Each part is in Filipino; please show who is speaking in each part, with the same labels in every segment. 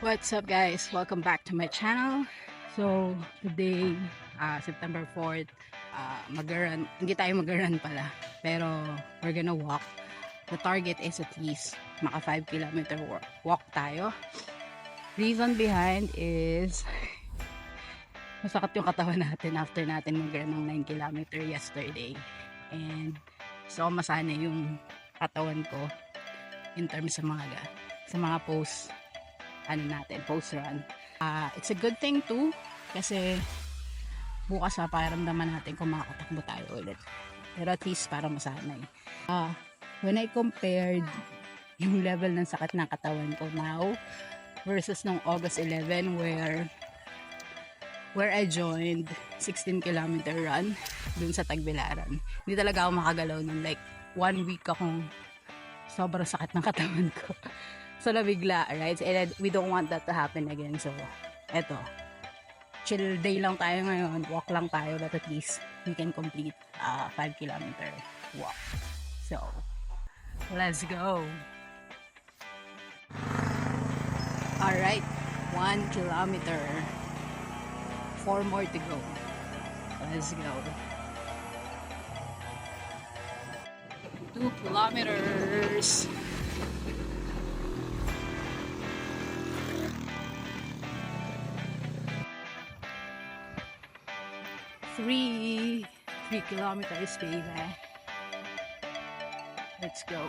Speaker 1: What's up guys? Welcome back to my channel. So today, September 4th, mag-run, hindi tayo mag-run pala, pero we're gonna walk. The target is at least maka 5 kilometer walk tayo. Reason behind is masakit yung katawan natin after natin mag-run ng 9 kilometer yesterday. And so masanay yung katawan ko in terms sa mga post post run. It's a good thing too kasi bukas pakiramdaman natin kung makakatakbo tayo ulit, pero at least para masanay. When I compared yung level ng sakit ng katawan ko now versus nung August 11 where I joined 16 kilometer run dun sa Tagbilaran, hindi talaga ako makagalaw nun. Like 1 week akong sobrang sakit ng katawan ko. So nabigla, right? And we don't want that to happen again. So eto, chill day lang tayo ngayon, walk lang tayo, but at least we can complete 5 kilometer walk. So let's go. Alright, 1 kilometer, 4 more to go. Let's go. 2 kilometers. 3 kilometers, baby. Let's go.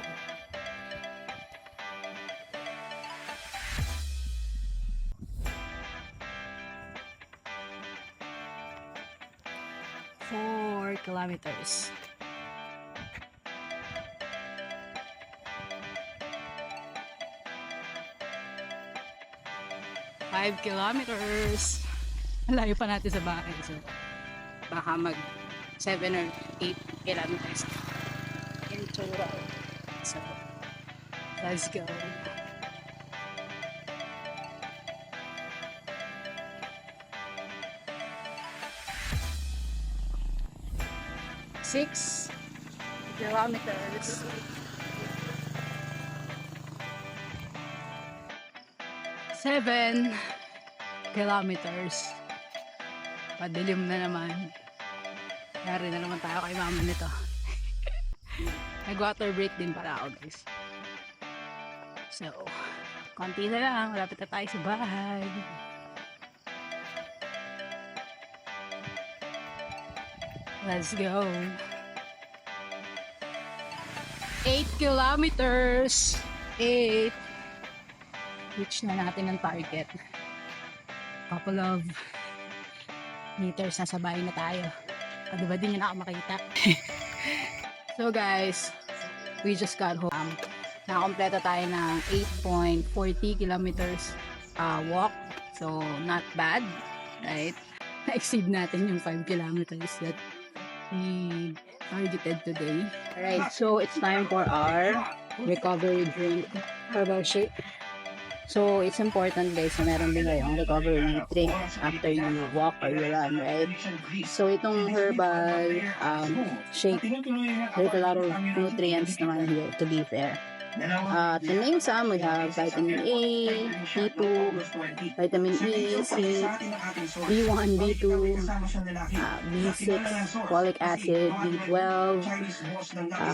Speaker 1: Four kilometers. 5 kilometers. Layo pa natin sa bahay, so baka mag 7 or 8 kilometers in total. So let's go. Six kilometers. 7 kilometers. Padilim na naman. Yari na naman tayo kay mama nito. Nag-water break din para ako, guys. So, konti na lang. Malapit na tayo sa bahay. Let's go. 8 kilometers. 8. Reach na natin ang target. Couple of meters, nasa bahay na tayo. Diba din yun ako makita. So guys, we just got home. Nakakompleto tayo ng 8.40 kilometers walk. So not bad, right? Na-exceed natin yung 5 kilometers that we targeted today. Alright, so it's time for our recovery drink, herbal shake. So, it's important guys na meron din kayong recovery drink after you walk or you run, right? So, itong herbal shake, there's a lot of nutrients naman here, to be fair. To name some, we have vitamin A, B2, vitamin E, C, B1, B2, B6, folic acid, B12,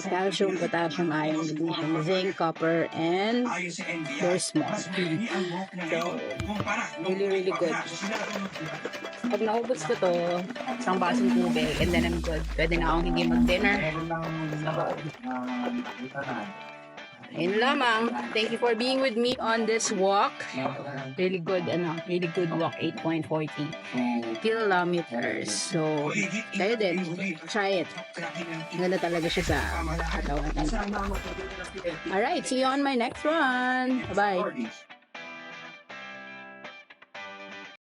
Speaker 1: calcium, potassium, iron, magnesium, zinc, copper, and there's more. So, really good. Pag naubos ko to, isang basong tubig, and then I'm good. Pwede na akong hindi mag-dinner. Ayun lamang. Thank you for being with me on this walk. Really good walk, 8.40 kilometers. So, kayo din, try it. Ganda talaga siya sa katawan. Alright, see you on my next one. Bye-bye.